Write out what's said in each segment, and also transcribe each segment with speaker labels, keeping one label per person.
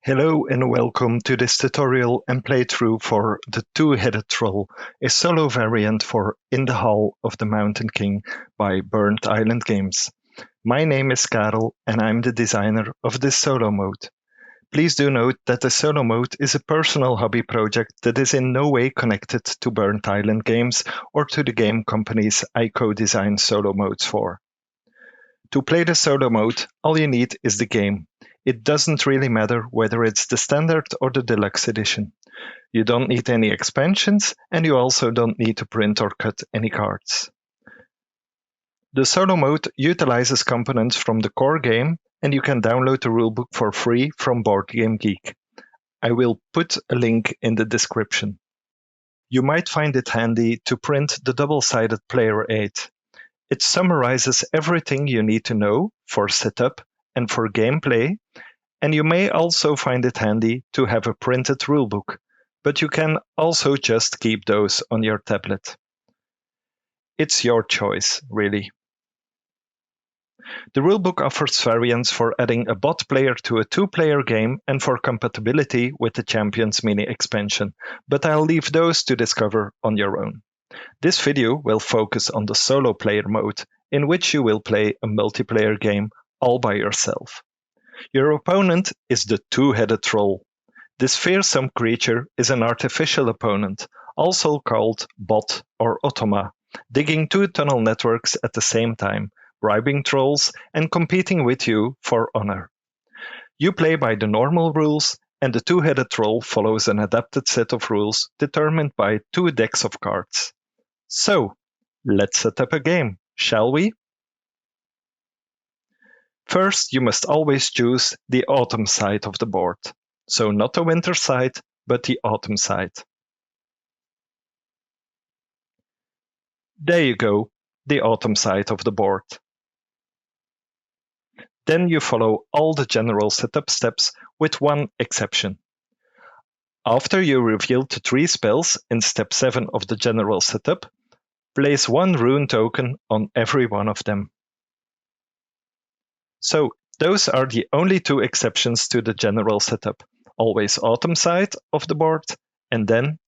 Speaker 1: Hello and welcome to this tutorial and playthrough for The Two-Headed Troll, a solo variant for In the Hall of the Mountain King by Burnt Island Games. My name is Karel and I'm the designer of this solo mode. Please do note that the solo mode is a personal hobby project that is in no way connected to Burnt Island Games or to the game companies I co-design solo modes for. To play the solo mode, all you need is the game. It doesn't really matter whether it's the standard or the deluxe edition. You don't need any expansions, and you also don't need to print or cut any cards. The solo mode utilizes components from the core game, and you can download the rulebook for free from Board Game Geek. I will put a link in the description. You might find it handy to print the double-sided player aid. It summarizes everything you need to know for setup and for gameplay, and you may also find it handy to have a printed rulebook, but you can also just keep those on your tablet. It's your choice, really. The rulebook offers variants for adding a bot player to a two-player game and for compatibility with the Champions mini expansion, but I'll leave those to discover on your own. This video will focus on the solo player mode, in which you will play a multiplayer game all by yourself. Your opponent is the two-headed troll. This fearsome creature is an artificial opponent, also called bot or automa, digging two tunnel networks at the same time, bribing trolls and competing with you for honor. You play by the normal rules, and the two-headed troll follows an adapted set of rules determined by two decks of cards. So, let's set up a game, shall we? First, you must always choose the autumn side of the board. So not the winter side, but the autumn side. There you go, the autumn side of the board. Then you follow all the general setup steps with one exception. After you reveal the 3 spells in step 7 of the general setup, place 1 rune token on every one of them. So, those are the only 2 exceptions to the general setup. Always autumn side of the board, and then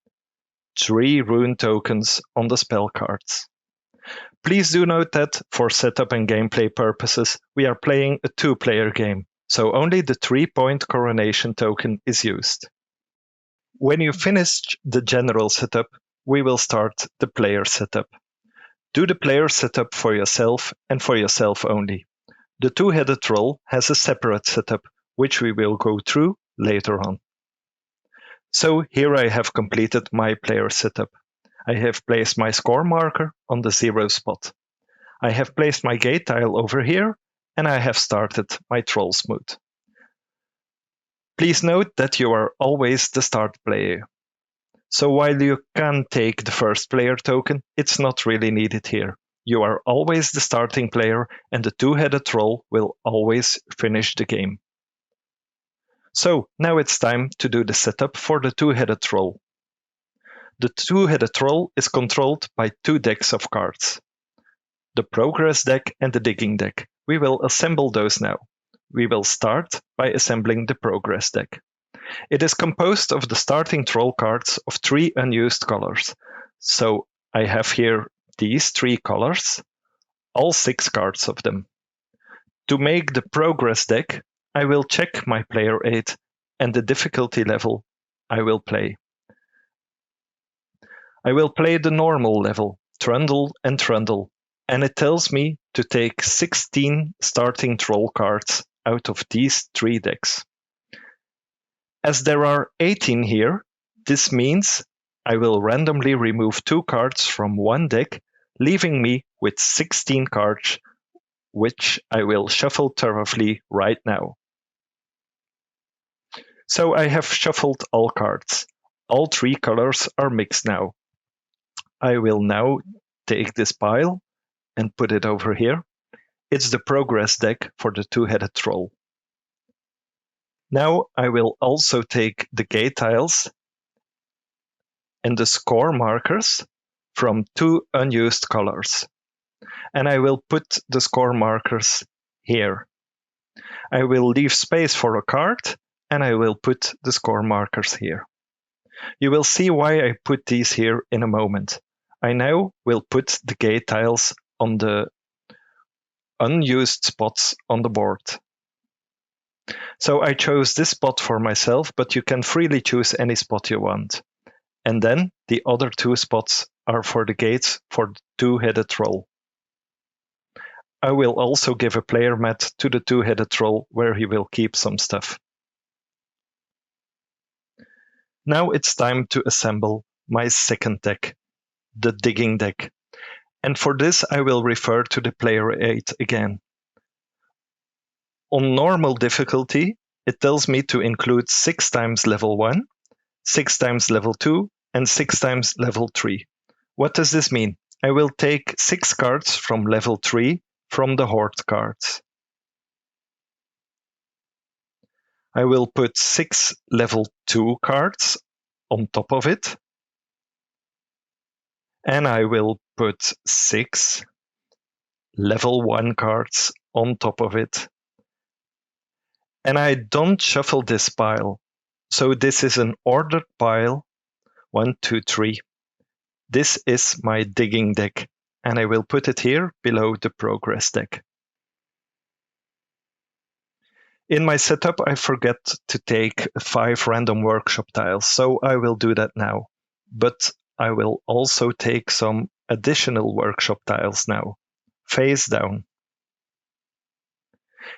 Speaker 1: 3 rune tokens on the spell cards. Please do note that, for setup and gameplay purposes, we are playing a 2-player game, so only the 3-point coronation token is used. When you finish the general setup, we will start the player setup. Do the player setup for yourself and for yourself only. The two-headed troll has a separate setup, which we will go through later on. So here I have completed my player setup. I have placed my score marker on the 0 spot. I have placed my gate tile over here, and I have started my troll smooth. Please note that you are always the start player. So while you can take the first player token, it's not really needed here. You are always the starting player, and the two-headed troll will always finish the game. So now it's time to do the setup for the two-headed troll. The two-headed troll is controlled by 2 decks of cards. The progress deck and the digging deck. We will assemble those now. We will start by assembling the progress deck. It is composed of the starting troll cards of 3 unused colors. So I have here these 3 colors, all 6 cards of them. To make the progress deck, I will check my player aid and the difficulty level I will play. I will play the normal level, Trundle and Trundle, and it tells me to take 16 starting troll cards out of these 3 decks. As there are 18 here, this means I will randomly remove 2 cards from one deck, leaving me with 16 cards, which I will shuffle thoroughly right now. So I have shuffled all cards. All 3 colors are mixed now. I will now take this pile and put it over here. It's the progress deck for the two-headed troll. Now I will also take the gate tiles and the score markers from 2 unused colors. And I will put the score markers here. I will leave space for a card, and I will put the score markers here. You will see why I put these here in a moment. I now will put the gate tiles on the unused spots on the board. So I chose this spot for myself, but you can freely choose any spot you want. And then the other 2 spots are for the gates for the 2-headed troll. I will also give a player mat to the 2-headed troll where he will keep some stuff. Now it's time to assemble my second deck, the digging deck. And for this I will refer to the player aid again. On normal difficulty, it tells me to include 6 times level 1, 6 times level 2, and 6 times level 3. What does this mean? I will take 6 cards from level 3 from the Horde cards. I will put 6 level 2 cards on top of it. And I will put 6 level 1 cards on top of it. And I don't shuffle this pile. So this is an ordered pile. 1, 2, 3. This is my digging deck. And I will put it here below the progress deck. In my setup, I forget to take 5 random workshop tiles, so I will do that now. But I will also take some additional workshop tiles now, face down.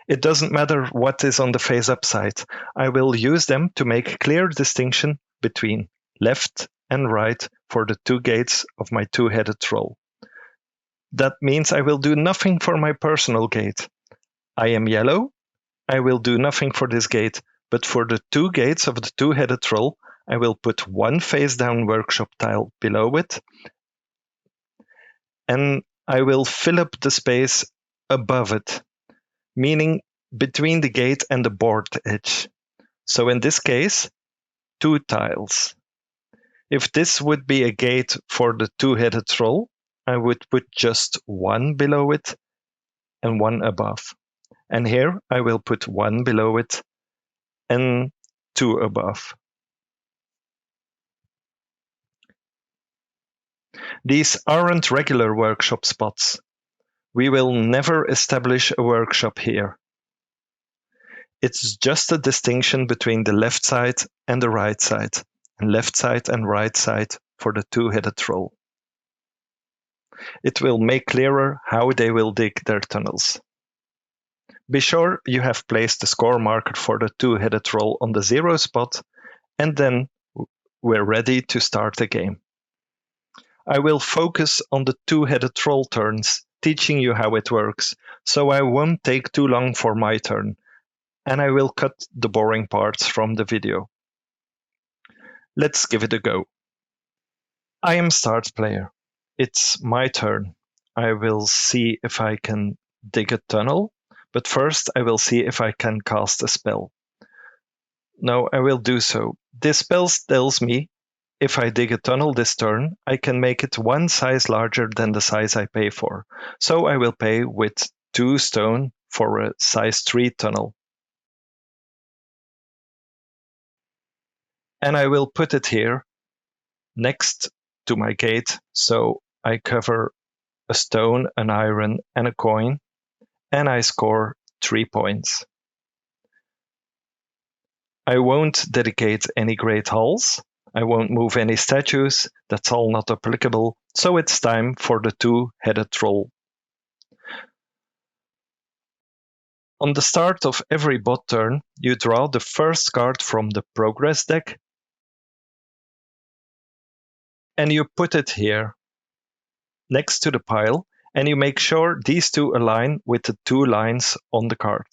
Speaker 1: It doesn't matter what is on the face up side. I will use them to make clear distinction between left and right for the 2 gates of my 2-headed troll. That means I will do nothing for my personal gate. I am yellow. I will do nothing for this gate, but for the 2 gates of the 2-headed troll, I will put 1 face down workshop tile below it, and I will fill up the space above it, meaning between the gate and the board edge. So in this case, 2 tiles. If this would be a gate for the 2-headed troll, I would put just 1 below it and 1 above. And here I will put 1 below it and 2 above. These aren't regular workshop spots. We will never establish a workshop here. It's just a distinction between the left side and the right side, and left side and right side for the 2-headed troll. It will make clearer how they will dig their tunnels. Be sure you have placed the score marker for the 2-headed troll on the 0 spot, and then we're ready to start the game. I will focus on the 2-headed troll turns, teaching you how it works, so I won't take too long for my turn, and I will cut the boring parts from the video. Let's give it a go. I am start player. It's my turn. I will see if I can dig a tunnel, but first I will see if I can cast a spell. Now I will do so. This spell tells me if I dig a tunnel this turn, I can make it 1 size larger than the size I pay for. So I will pay with 2 stone for a size 3 tunnel. And I will put it here next to my gate, so I cover a stone, an iron, and a coin, and I score 3 points. I won't dedicate any great halls. I won't move any statues. That's all not applicable. So it's time for the 2-headed troll. On the start of every bot turn, you draw the first card from the progress deck, and you put it here next to the pile, and you make sure these 2 align with the 2 lines on the card.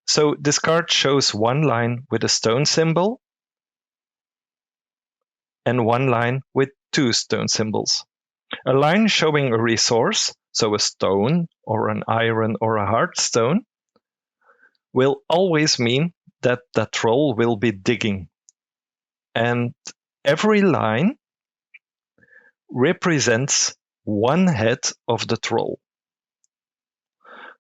Speaker 1: So this card shows 1 line with a stone symbol and 1 line with 2 stone symbols. A line showing a resource, so a stone or an iron or a hard stone, will always mean that that troll will be digging. And every line represents 1 head of the troll.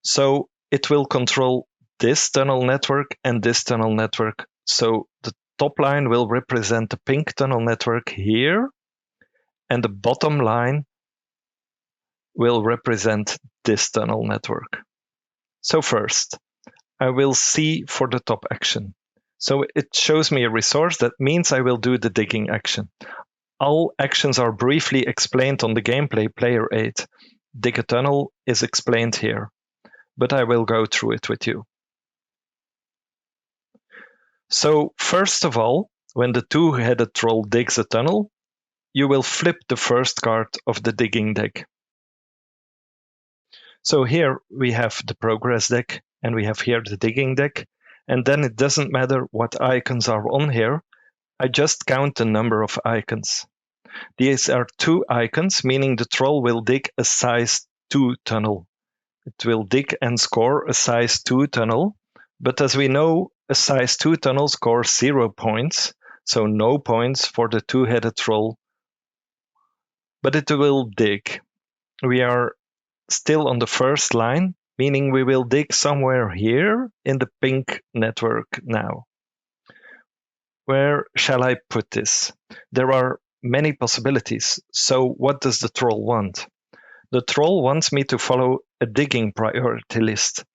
Speaker 1: So it will control this tunnel network and this tunnel network. So the top line will represent the pink tunnel network here, and the bottom line will represent this tunnel network. So first, I will see for the top action. So it shows me a resource. That means I will do the digging action. All actions are briefly explained on the gameplay player aid. Dig a tunnel is explained here, but I will go through it with you. So first of all, when the two-headed troll digs a tunnel, you will flip the first card of the digging deck. So here we have the progress deck, and we have here the digging deck, and then it doesn't matter what icons are on here. I just count the number of icons. These are 2 icons, meaning the troll will dig a size 2 tunnel. It will dig and score a size 2 tunnel, but as we know, a size 2 tunnel scores 0 points, so no points for the two-headed troll. But it will dig. We are still on the first line, meaning we will dig somewhere here in the pink network now. Where shall I put this? There are many possibilities. So what does the troll want? The troll wants me to follow a digging priority list.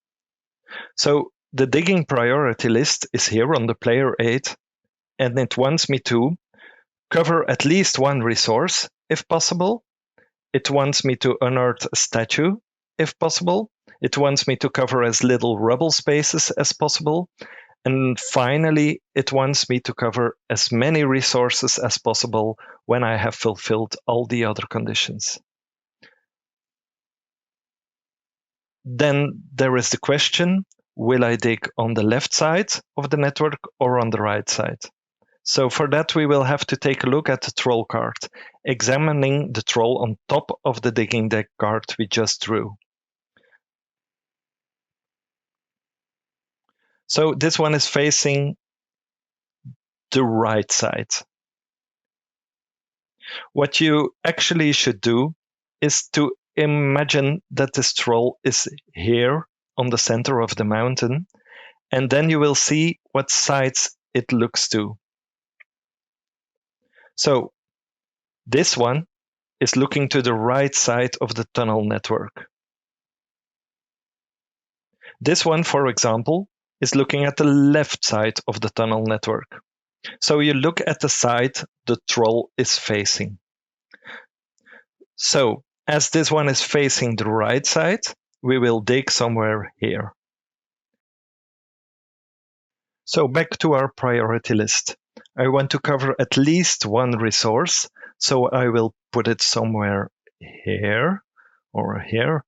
Speaker 1: So the digging priority list is here on the player aid, and it wants me to cover at least one resource, if possible. It wants me to unearth a statue, if possible. It wants me to cover as little rubble spaces as possible. And finally, it wants me to cover as many resources as possible when I have fulfilled all the other conditions. Then there is the question, will I dig on the left side of the network or on the right side? So for that, we will have to take a look at the troll card, examining the troll on top of the digging deck card we just drew. So this one is facing the right side. What you actually should do is to imagine that this troll is here on the center of the mountain, and then you will see what sides it looks to. So this one is looking to the right side of the tunnel network. This one, for example, is looking at the left side of the tunnel network. So you look at the side the troll is facing. So as this one is facing the right side, we will dig somewhere here. So back to our priority list. I want to cover at least one resource, so I will put it somewhere here, or here,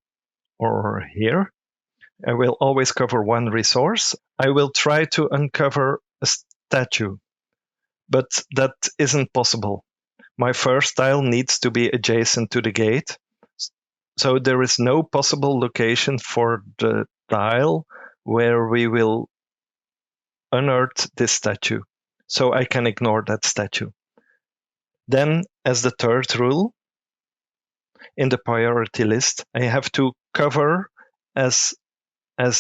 Speaker 1: or here. I will always cover one resource. I will try to uncover a statue, but that isn't possible. My first tile needs to be adjacent to the gate, so there is no possible location for the tile where we will unearth this statue, so I can ignore that statue. Then, as the third rule, in the priority list, I have to cover as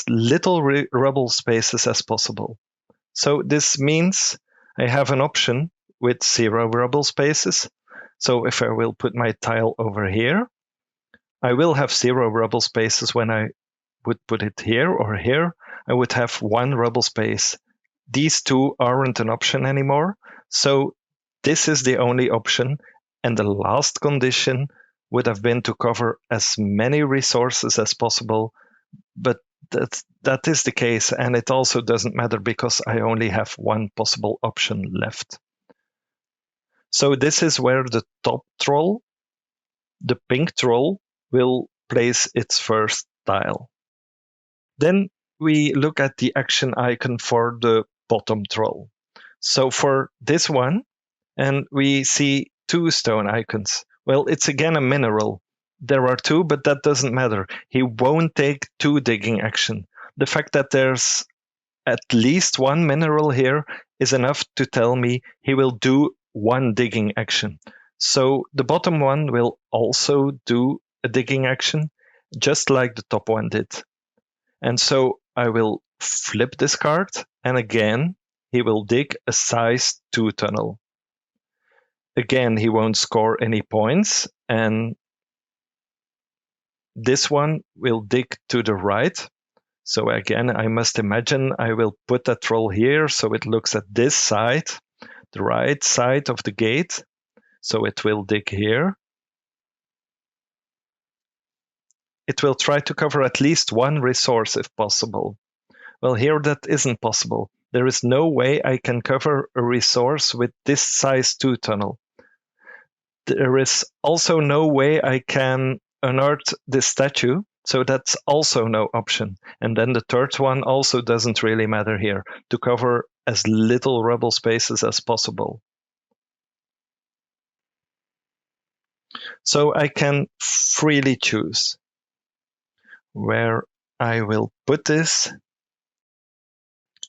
Speaker 1: little rubble spaces as possible. So this means I have an option with 0 rubble spaces. So if I will put my tile over here, I will have 0 rubble spaces. When I would put it here or here, I would have 1 rubble space. These two aren't an option anymore. So this is the only option. And the last condition would have been to cover as many resources as possible. But that is the case, and it also doesn't matter because I only have one possible option left. So this is where the top troll, the pink troll, will place its first tile. Then we look at the action icon for the bottom troll. So for this one, and we see 2 stone icons. Well, it's again a mineral. There are 2, but that doesn't matter. He won't take 2 digging action. The fact that there's at least 1 mineral here is enough to tell me he will do 1 digging action. So the bottom one will also do a digging action, just like the top one did. And so I will flip this card, and again, he will dig a size 2 tunnel. Again, he won't score any points, and this one will dig to the right. So again, I must imagine I will put that troll here so it looks at this side, the right side of the gate. So it will dig here. It will try to cover at least one resource if possible. Well, here that isn't possible. There is no way I can cover a resource with this size 2 tunnel. There is also no way I can unearth this statue, so that's also no option. And then the third one also doesn't really matter here, to cover as little rubble spaces as possible. So I can freely choose where I will put this.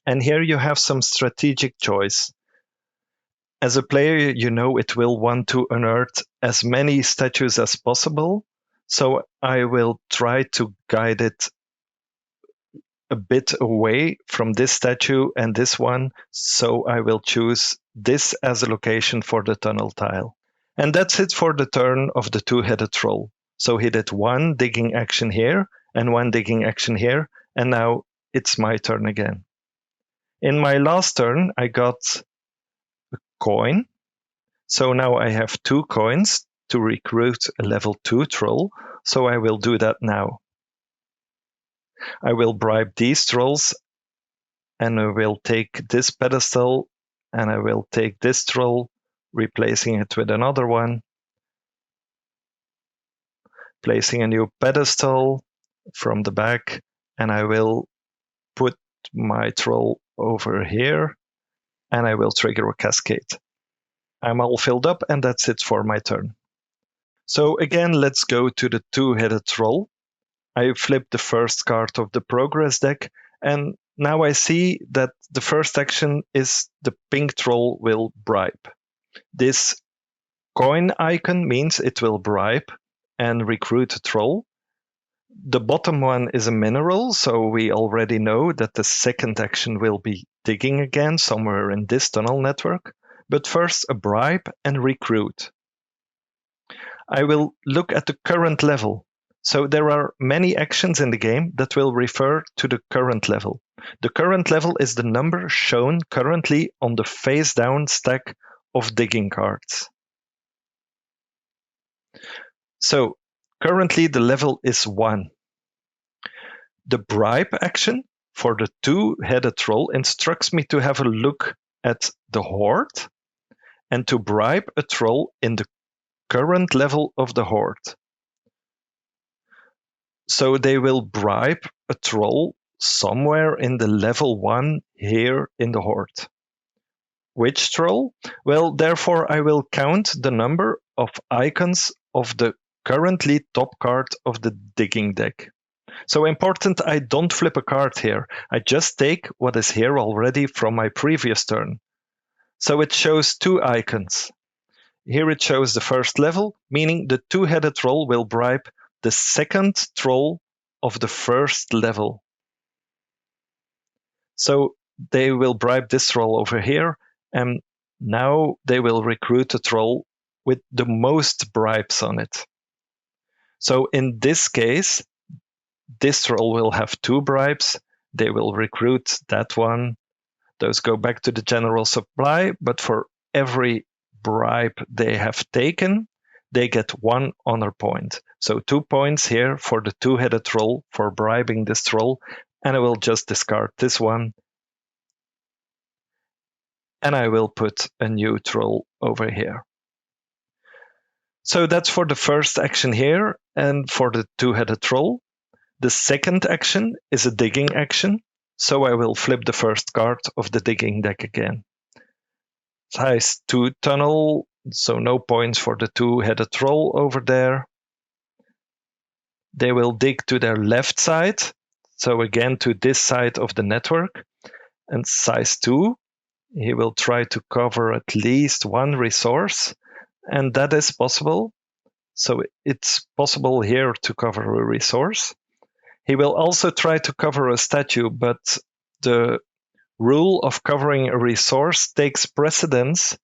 Speaker 1: And here you have some strategic choice. As a player, you know it will want to unearth as many statues as possible, so I will try to guide it a bit away from this statue and this one, so I will choose this as a location for the tunnel tile. And that's it for the turn of the two-headed troll. So he did one digging action here and one digging action here, and now it's my turn again. In my last turn, I got a coin. So now I have 2 coins to recruit a level 2 troll, so I will do that now. I will bribe these trolls, and I will take this pedestal, and I will take this troll, replacing it with another one, placing a new pedestal from the back, and I will put my troll over here, and I will trigger a cascade. I'm all filled up, and that's it for my turn. So again, let's go to the two-headed troll. I flip the first card of the progress deck, and now I see that the first action is the pink troll will bribe. This coin icon means it will bribe and recruit a troll. The bottom one is a mineral, so we already know that the second action will be digging again somewhere in this tunnel network. But first, a bribe and recruit. I will look at the current level. So there are many actions in the game that will refer to the current level. The current level is the number shown currently on the face down stack of digging cards. So currently the level is 1. The bribe action for the two-headed troll instructs me to have a look at the horde and to bribe a troll in the current level of the horde. So they will bribe a troll somewhere in the level 1 here in the horde. Which troll? Well, therefore I will count the number of icons of the currently top card of the digging deck. So important, I don't flip a card here. I just take what is here already from my previous turn. So it shows 2 icons. Here it shows the first level, meaning the two-headed troll will bribe the second troll of the first level. So they will bribe this troll over here, and now they will recruit a troll with the most bribes on it. So in this case, this troll will have 2 bribes. They will recruit that one. Those go back to the general supply, but for every bribe they have taken, they get 1 honor point. So 2 points here for the two-headed troll for bribing this troll, and I will just discard this one. And I will put a new troll over here. So that's for the first action here, and for the two-headed troll. The second action is a digging action, so I will flip the first card of the digging deck again. Size 2 tunnel, so no points for the two-headed troll over there. They will dig to their left side, so again to this side of the network. And size 2, he will try to cover at least 1 resource, and that is possible. So it's possible here to cover a resource. He will also try to cover a statue, but the rule of covering a resource takes precedence.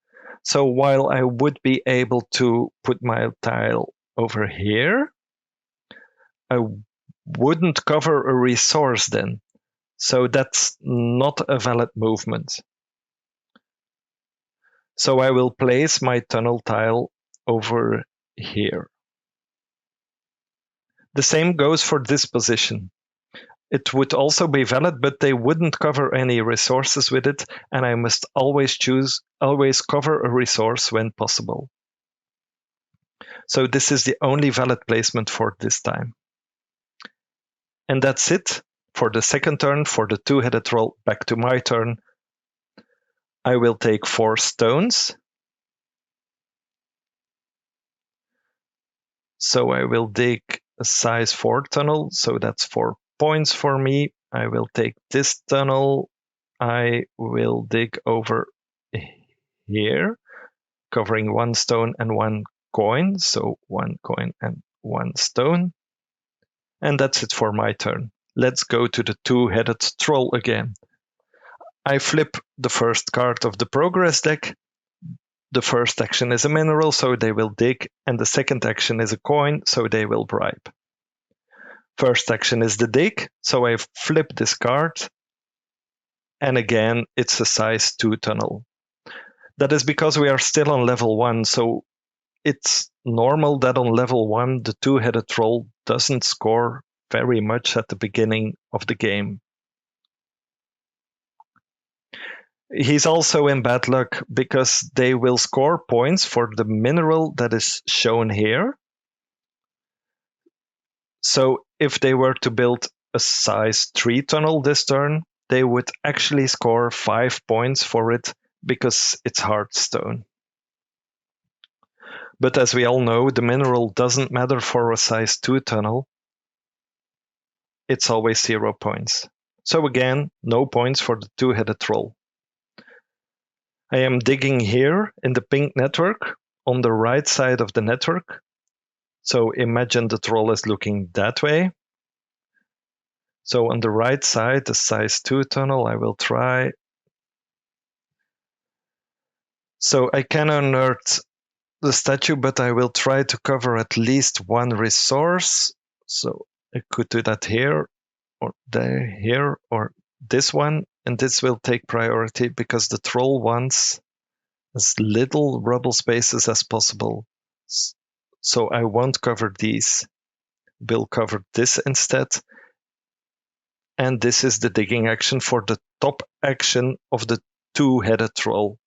Speaker 1: So while I would be able to put my tile over here, I wouldn't cover a resource then. So that's not a valid movement. So I will place my tunnel tile over here. The same goes for this position. It would also be valid, but they wouldn't cover any resources with it, and I must always cover a resource when possible. So this is the only valid placement for this time. And that's it for the second turn. For the two-headed troll, back to my turn. I will take 4 stones. So I will dig a size 4 tunnel, so that's 4 points for me. I will take this tunnel. I will dig over here, covering 1 stone and 1 coin. So 1 coin and 1 stone. And that's it for my turn. Let's go to the two-headed troll again. I flip the first card of the progress deck. The first action is a mineral, so they will dig, and the second action is a coin, so they will bribe. First action is the dig, so I flip this card, and again, it's a size 2 tunnel. That is because we are still on level 1, so it's normal that on level 1, the two-headed troll doesn't score very much at the beginning of the game. He's also in bad luck because they will score points for the mineral that is shown here. So if they were to build a size 3 tunnel this turn, they would actually score 5 points for it because it's hard stone. But as we all know, the mineral doesn't matter for a size 2 tunnel. It's always 0 points. So again, no points for the two-headed troll. I am digging here in the pink network on the right side of the network. So imagine the troll is looking that way. So on the right side, the size 2 tunnel, I will try. So I can unearth the statue, but I will try to cover at least 1 resource. So I could do that here, or there, here, or this one. And this will take priority because the troll wants as little rubble spaces as possible. So I won't cover these. We'll cover this instead. And this is the digging action for the top action of the two-headed troll.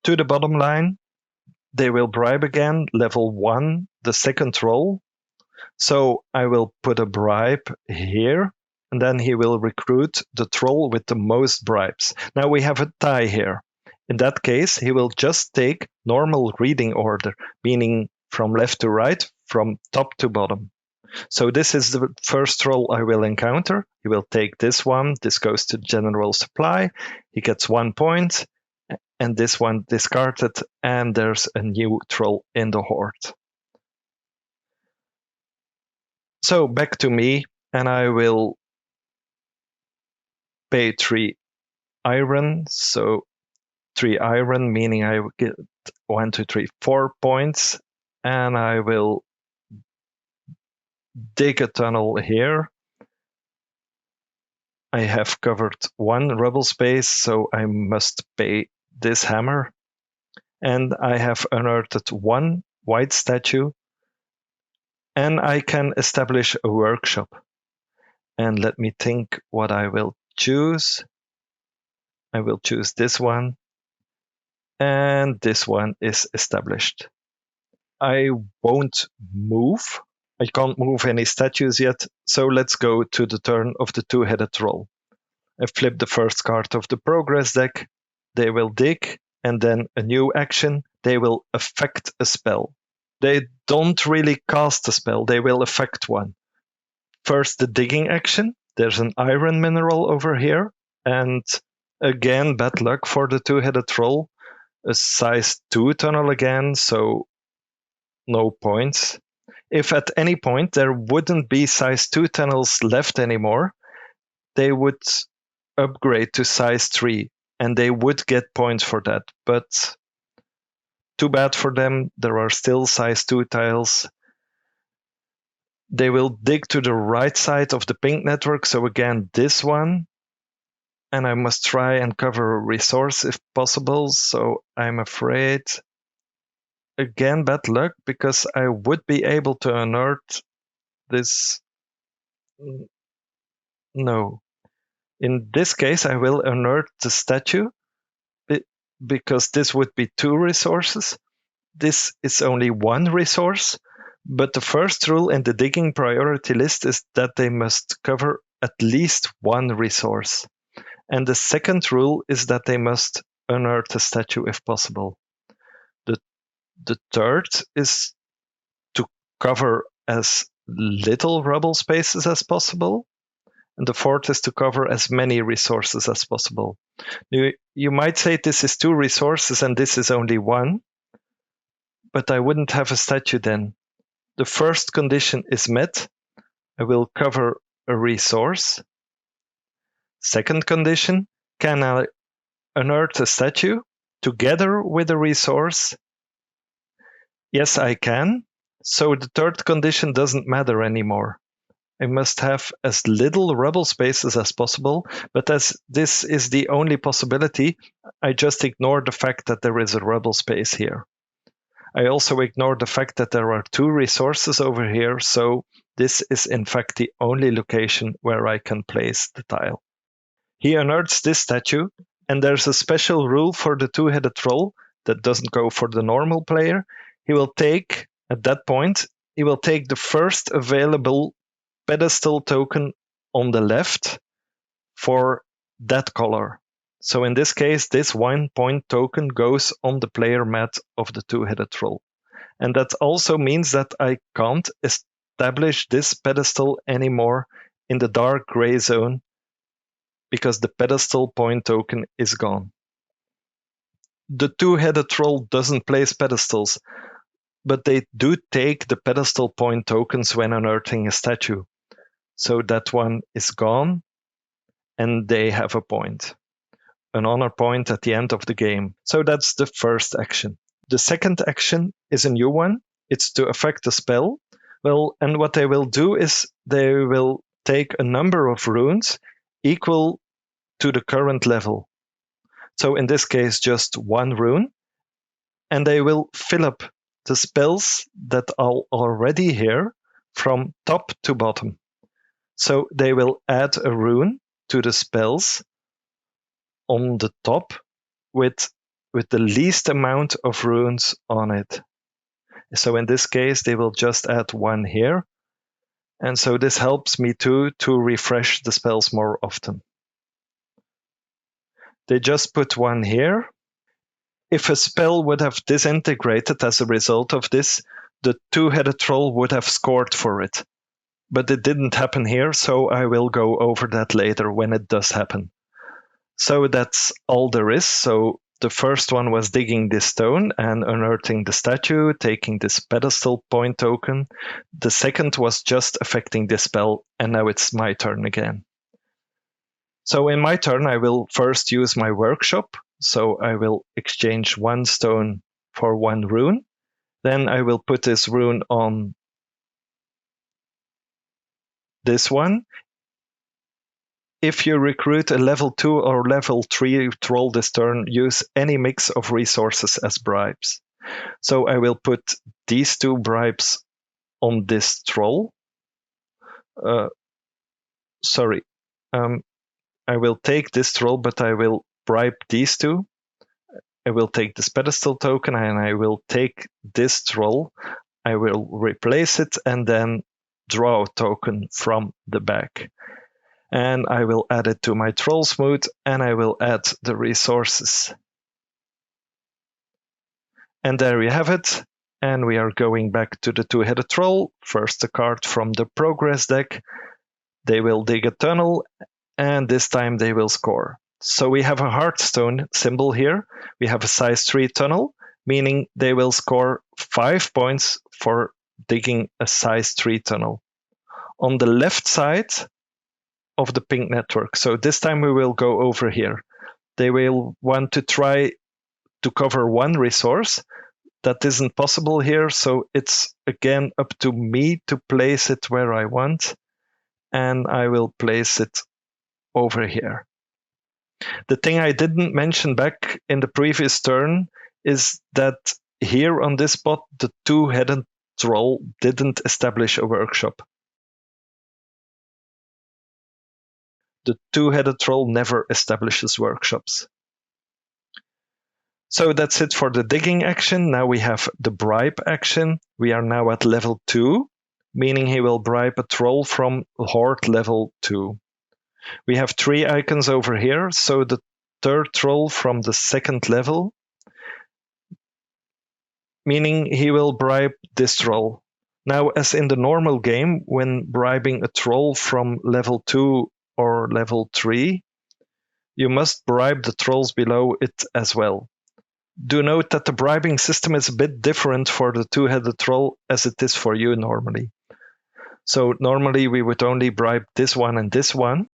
Speaker 1: To the bottom line, they will bribe again, level 1, the second troll. So I will put a bribe here, and then he will recruit the troll with the most bribes. Now we have a tie here. In that case, he will just take normal reading order, meaning from left to right, from top to bottom. So this is the first troll I will encounter. He will take this one. This goes to general supply. He gets 1 point. And this one discarded. And there's a new troll in the horde. So back to me. And I will pay 3 iron. So 3 iron, meaning I will get 1, 2, 3, 4 points. And I will dig a tunnel here. I have covered 1 rubble space, so I must pay this hammer. And I have unearthed 1 white statue. And I can establish a workshop. And let me think what I will choose. I will choose this one. And this one is established. I won't move. I can't move any statues yet, so let's go to the turn of the two-headed troll. I flip the first card of the progress deck. They will dig, and then a new action. They will affect a spell. They don't really cast a spell, they will affect one. First, the digging action. There's an iron mineral over here, and again, bad luck for the two-headed troll. A size 2 tunnel again, so no points. If at any point there wouldn't be size 2 tunnels left anymore, they would upgrade to size 3, and they would get points for that. But too bad for them, there are still size 2 tiles. They will dig to the right side of the pink network, so again, this one. And I must try and cover a resource if possible, so I'm afraid, again, bad luck, because I would be able to unearth this. No. In this case, I will unearth the statue, because this would be 2 resources. This is only 1 resource, but the first rule in the digging priority list is that they must cover at least 1 resource. And the second rule is that they must unearth a statue if possible. The third is to cover as little rubble spaces as possible. And the fourth is to cover as many resources as possible. You might say this is 2 resources and this is only 1, but I wouldn't have a statue then. The first condition is met. I will cover a resource. Second condition, can I unearth a statue together with a resource? Yes, I can. So the third condition doesn't matter anymore. I must have as little rubble spaces as possible, but as this is the only possibility, I just ignore the fact that there is a rubble space here. I also ignore the fact that there are 2 resources over here, so this is in fact the only location where I can place the tile. He unearths this statue, and there's a special rule for the 2-headed troll that doesn't go for the normal player. He will take, at that point, he will take the first available pedestal token on the left for that color. So in this case, this 1 point token goes on the player mat of the 2-headed troll. And that also means that I can't establish this pedestal anymore in the dark gray zone, because the pedestal point token is gone. The 2-headed troll doesn't place pedestals, but they do take the pedestal point tokens when unearthing a statue. So that one is gone, and they have a point, an honor point at the end of the game. So that's the first action. The second action is a new one. It's to affect a spell. Well, and what they will do is they will take a number of runes equal to the current level. So in this case, just 1 rune, and they will fill up the spells that are already here from top to bottom. So they will add a rune to the spells on the top with the least amount of runes on it. So in this case, they will just add 1 here. And so this helps me to refresh the spells more often. They just put 1 here. If a spell would have disintegrated as a result of this, the 2-headed troll would have scored for it. But it didn't happen here, so I will go over that later when it does happen. So that's all there is. So the first one was digging this stone and unearthing the statue, taking this pedestal point token. The second was just affecting this spell, and now it's my turn again. So in my turn, I will first use my workshop. So I will exchange 1 stone for 1 rune. Then I will put this rune on this one. If you recruit a level 2 or level 3 troll this turn, use any mix of resources as bribes. So I will put these 2 bribes on this troll. I will take this troll, but I will bribe these 2. I will take this pedestal token and I will take this troll. I will replace it and then draw a token from the back. And I will add it to my troll smooth, and I will add the resources. And there we have it. And we are going back to the 2-headed troll. First a card from the progress deck. They will dig a tunnel, and this time they will score. So we have a heartstone symbol here. We have a size 3 tunnel, meaning they will score 5 points for digging a size 3 tunnel. On the left side, of the pink network. So this time we will go over here. They will want to try to cover one resource. That isn't possible here, so it's again up to me to place it where I want, and I will place it over here. The thing I didn't mention back in the previous turn is that here on this spot, the two-headed troll didn't establish a workshop. The two-headed troll never establishes workshops. So that's it for the digging action. Now we have the bribe action. We are now at level 2, meaning he will bribe a troll from horde level 2. We have 3 icons over here, so the third troll from the second level, meaning he will bribe this troll. Now, as in the normal game, when bribing a troll from level 2 or level 3, you must bribe the trolls below it as well. Do note that the bribing system is a bit different for the two-headed troll as it is for you normally. So normally we would only bribe this one and this one.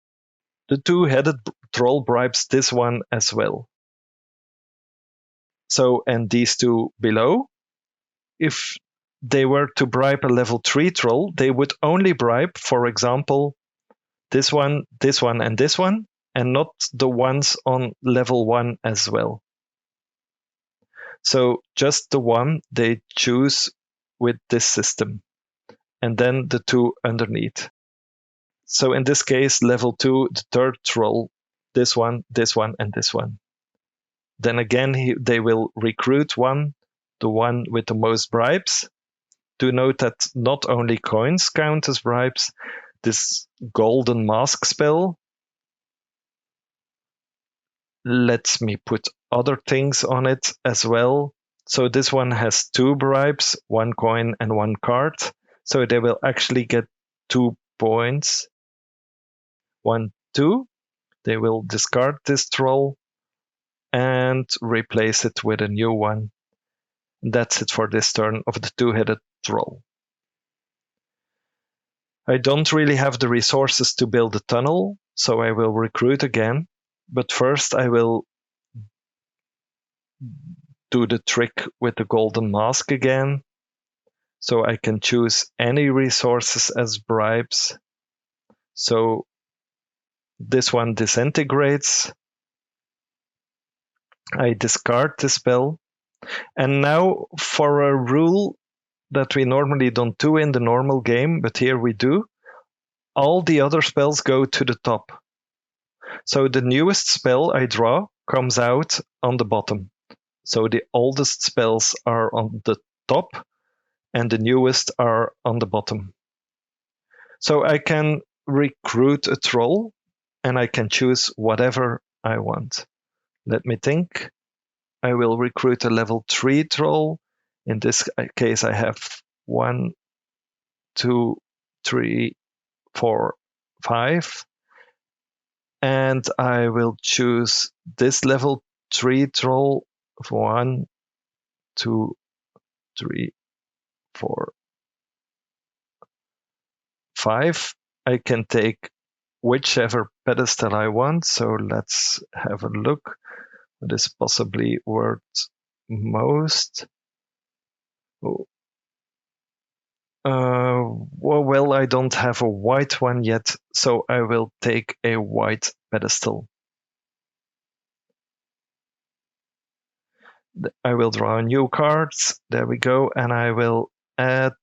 Speaker 1: The two-headed troll bribes this one as well. So, and these two below. If they were to bribe a level 3 troll, they would only bribe, for example, this one, and this one, and not the ones on level 1 as well. So just the one they choose with this system, and then the two underneath. So in this case, level 2, the third troll, this one, and this one. Then again, they will recruit one, the one with the most bribes. Do note that not only coins count as bribes, this golden mask spell lets me put other things on it as well. So this one has 2 bribes, 1 coin and 1 card. So they will actually get 2 points. 1, 2. They will discard this troll and replace it with a new one. That's it for this turn of the two-headed troll. I don't really have the resources to build a tunnel, so I will recruit again. But first I will do the trick with the golden mask again. So I can choose any resources as bribes. So this one disintegrates. I discard the spell. And now for a rule that we normally don't do in the normal game, but here we do, all the other spells go to the top. So the newest spell I draw comes out on the bottom. So the oldest spells are on the top and the newest are on the bottom. So I can recruit a troll and I can choose whatever I want. Let me think. I will recruit a level 3 troll. In this case, I have 1, 2, 3, 4, 5. And I will choose this level 3 troll. 1, 2, 3, 4, 5. I can take whichever pedestal I want. So let's have a look. What is possibly worth most? Oh. Well, I don't have a white one yet, so I will take a white pedestal. I will draw new cards. There we go. And I will add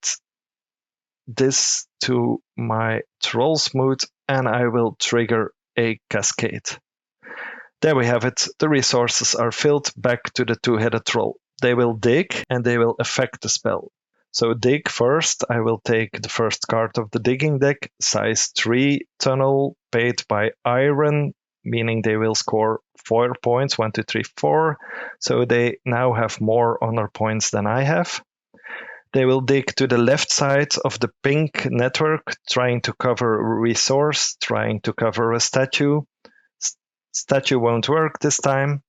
Speaker 1: this to my troll smooth and I will trigger a cascade. There we have it. The resources are filled back to the two-headed troll. They will dig and they will affect the spell. So dig first. I will take the first card of the digging deck, size 3 tunnel, paid by iron, meaning they will score 4 points, 1, 2, 3, 4. So they now have more honor points than I have. They will dig to the left side of the pink network, trying to cover a resource, trying to cover a statue. Statue won't work this time.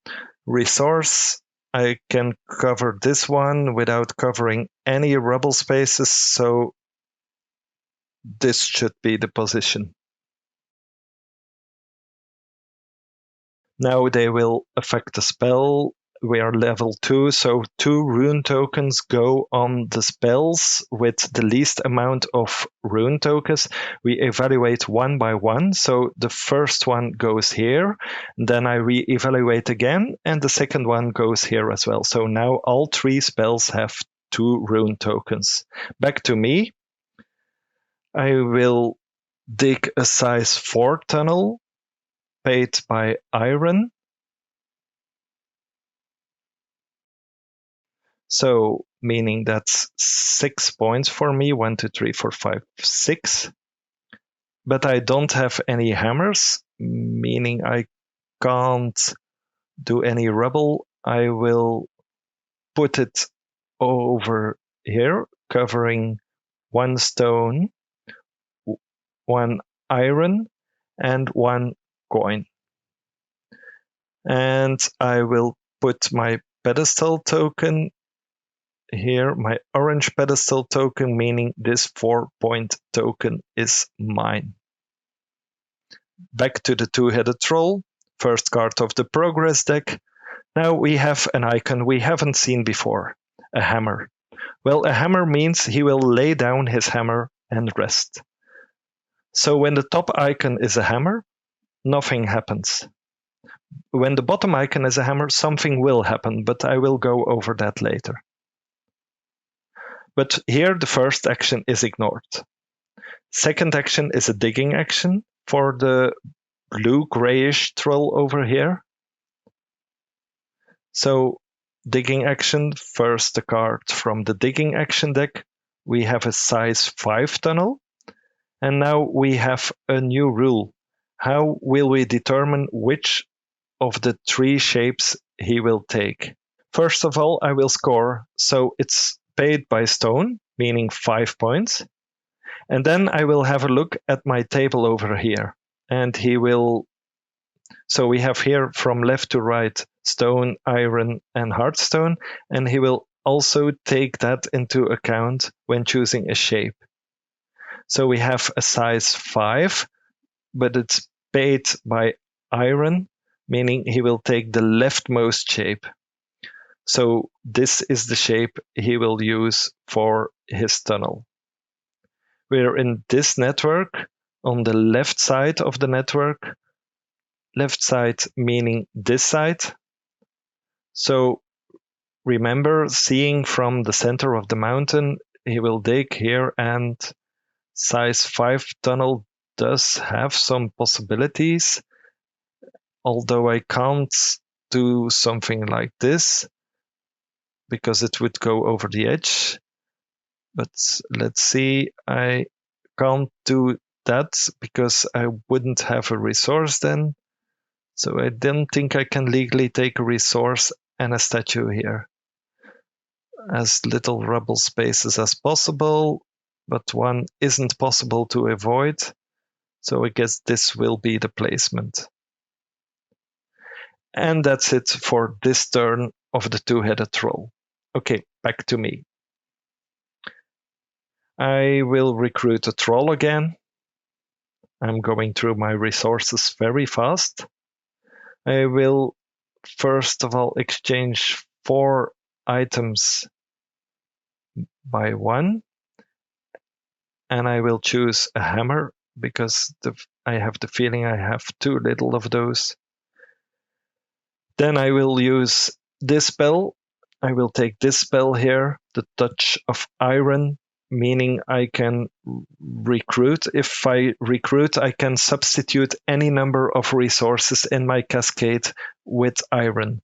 Speaker 1: Resource, I can cover this one without covering any rubble spaces, so this should be the position. Now they will affect the spell. We are level 2, so 2 rune tokens go on the spells with the least amount of rune tokens. We evaluate one by one, so the first one goes here, then I re-evaluate again, and the second one goes here as well. So now all 3 spells have 2 rune tokens. Back to me. I will dig a size 4 tunnel, paid by iron. So meaning that's 6 points for me, 1, 2, 3, 4, 5, 6. But I don't have any hammers, meaning I can't do any rubble. I will put it over here, covering 1 stone, 1 iron, and 1 coin. And I will put my pedestal token here, my orange pedestal token, meaning this 4-point token is mine. Back to the two-headed troll, first card of the progress deck. Now we have an icon we haven't seen before, a hammer. Well, a hammer means he will lay down his hammer and rest. So when the top icon is a hammer, nothing happens. When the bottom icon is a hammer, something will happen, but I will go over that later. But here the first action is ignored. Second action is a digging action for the blue-grayish troll over here. So digging action, first the card from the digging action deck. We have a size 5 tunnel. And now we have a new rule. How will we determine which of the 3 shapes he will take? First of all, I will score. So it's paid by stone, meaning 5 points. And then I will have a look at my table over here. And he will. So we have here from left to right stone, iron, and hardstone. And he will also take that into account when choosing a shape. So we have a size 5, but it's paid by iron, meaning he will take the leftmost shape. So this is the shape he will use for his tunnel. We're in this network on the left side of the network. Left side meaning this side. So remember, seeing from the center of the mountain, he will dig here, and size 5 tunnel does have some possibilities, although I can't do something like this because it would go over the edge. But let's see, I can't do that because I wouldn't have a resource then. So I don't think I can legally take a resource and a statue here. As little rubble spaces as possible, but one isn't possible to avoid. So I guess this will be the placement. And that's it for this turn of the two-headed troll. Okay, back to me. I will recruit a troll again. I'm going through my resources very fast. I will first of all exchange 4 items by 1. And I will choose a hammer because I have the feeling I have too little of those. Then I will use this spell. I will take this spell here, the Touch of Iron, meaning I can recruit. If I recruit, I can substitute any number of resources in my cascade with iron.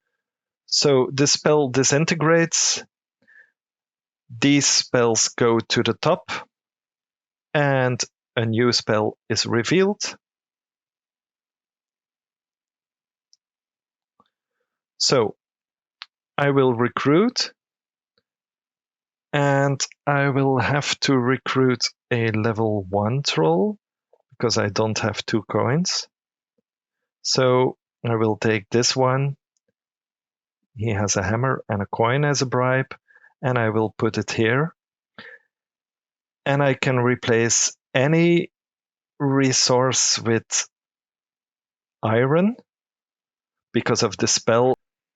Speaker 1: So this spell disintegrates. These spells go to the top, and a new spell is revealed. So I will recruit, and I will have to recruit a level 1 troll because I don't have 2 coins. So I will take this one. He has a hammer and a coin as a bribe, and I will put it here. And I can replace any resource with iron because of the spell.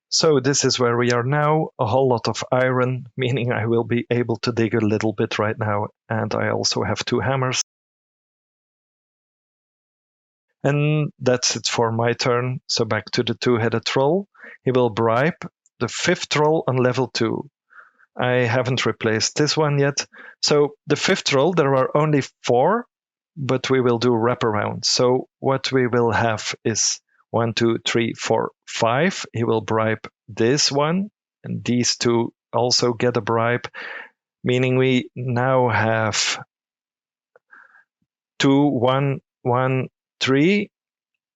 Speaker 1: So this is where we are now, a whole lot of iron, meaning I will be able to dig a little bit right now, and I also have 2 hammers. And that's it for my turn, so back to the 2-headed troll. He will bribe the 5th troll on level 2. I haven't replaced this one yet. So the 5th troll, there are only 4, but we will do wraparound. So what we will have is 1, 2, 3, 4, 5. He will bribe this one, and these 2 also get a bribe, meaning we now have 2, 1, 1, 3.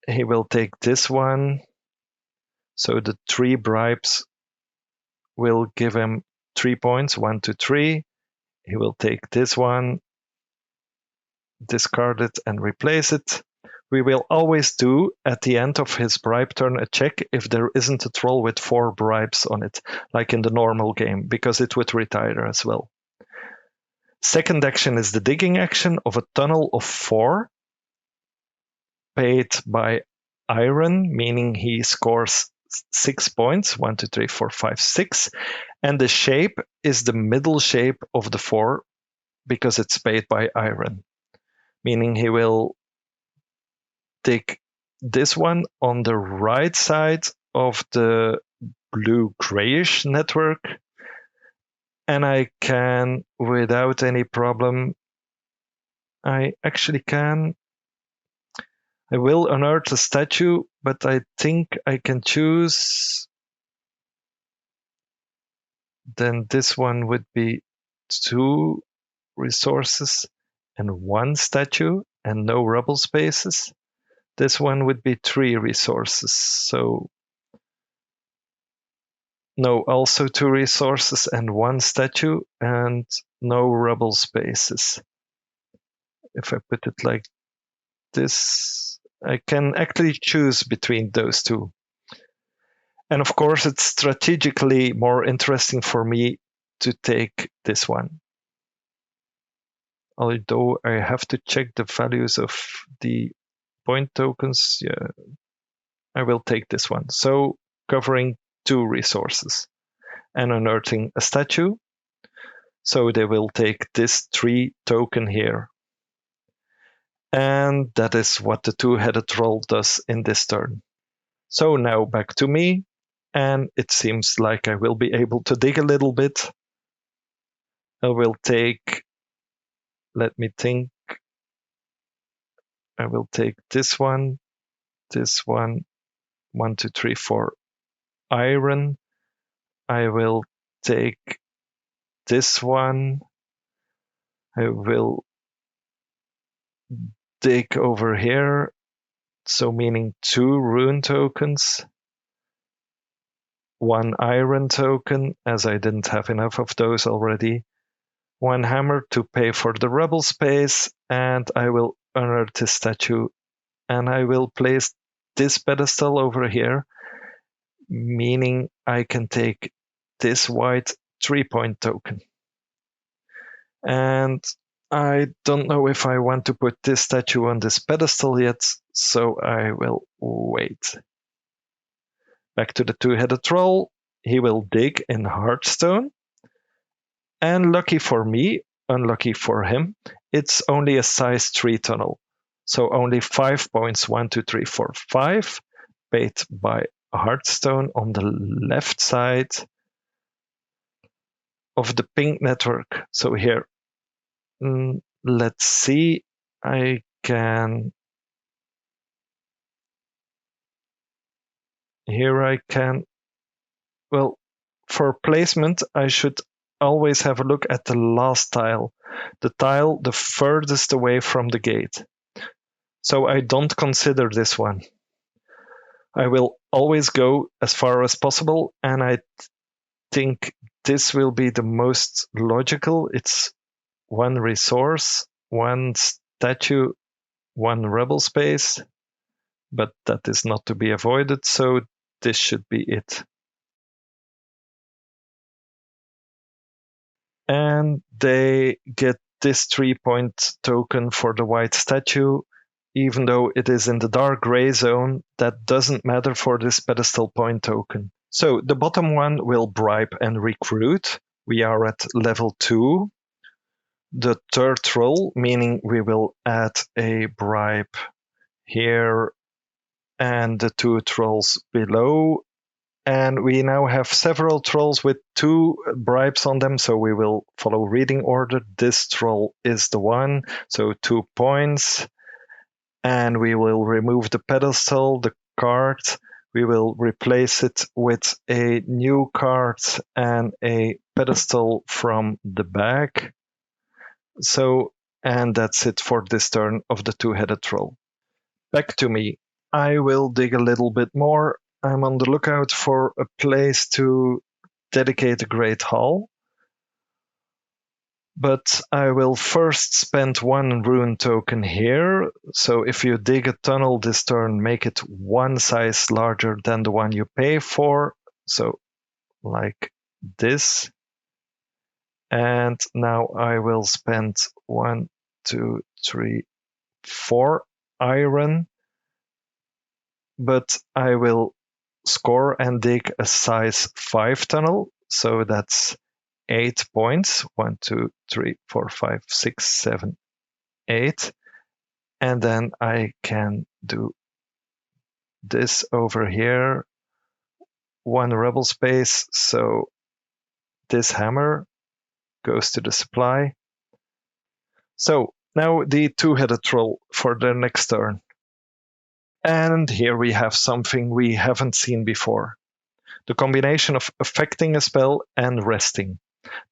Speaker 1: He will take this one. So the 3 bribes will give him 3 points, 1, 2, 3. He will take this one, discard it, and replace it. We will always do, at the end of his bribe turn, a check if there isn't a troll with 4 bribes on it, like in the normal game, because it would retire as well. Second action is the digging action of a tunnel of 4, paid by iron, meaning he scores 6 points, 1, 2, 3, 4, 5, 6. And the shape is the middle shape of the 4, because it's paid by iron, meaning he will take this one on the right side of the blue grayish network, and I can, without any problem, I will unearth a statue, but I think I can choose, then this one would be 2 resources and 1 statue and no rubble spaces. This one would be 3 resources, so no, also 2 resources and 1 statue and no rubble spaces. If I put it like this, I can actually choose between those 2. And of course, it's strategically more interesting for me to take this one. Although I have to check the values of the point tokens, yeah, I will take this one. So covering 2 resources and unearthing a statue. So they will take this 3 token here. And that is what the 2-headed troll does in this turn. So now back to me, and it seems like I will be able to dig a little bit. I will take, let me think, I will take this one, 1, 2, 3, 4 iron. I will take this one. I will dig over here, so meaning 2 rune tokens, 1 iron token, as I didn't have enough of those already, 1 hammer to pay for the rubble space, and I will unearth this statue, and I will place this pedestal over here, meaning I can take this white 3-point token. And I don't know if I want to put this statue on this pedestal yet, so I will wait. Back to the 2-headed troll. He will dig in Hearthstone. And lucky for me, unlucky for him, it's only a size 3 tunnel. So only 5 points, 1, 2, 3, 4, 5, paid by Hearthstone on the left side of the pink network. So here, let's see, I can, well, for placement, I should always have a look at the last tile, the tile the furthest away from the gate. So I don't consider this one. I will always go as far as possible, and I think this will be the most logical. It's 1 resource, 1 statue, 1 rebel space, but that is not to be avoided, so this should be it. And they get this 3-point token for the white statue, even though it is in the dark gray zone, that doesn't matter for this pedestal point token. So the bottom one will bribe and recruit. We are at level 2. The third roll, meaning we will add a bribe here and the 2 trolls below. And we now have several trolls with 2 bribes on them, so we will follow reading order. This troll is the one, so 2 points. And we will remove the pedestal, the card. We will replace it with a new card and a pedestal from the bag. So, and that's it for this turn of the 2-headed troll. Back to me. I will dig a little bit more. I'm on the lookout for a place to dedicate a great hall. But I will first spend 1 rune token here. So if you dig a tunnel this turn, make it 1 size larger than the one you pay for. So like this. And now I will spend 1, 2, 3, 4 iron. But I will score and dig a size 5 tunnel. So that's 8 points. 1, 2, 3, 4, 5, 6, 7, 8. And then I can do this over here. 1 rebel space. So this hammer goes to the supply. So now the 2-headed troll for their next turn. And here we have something we haven't seen before. The combination of affecting a spell and resting.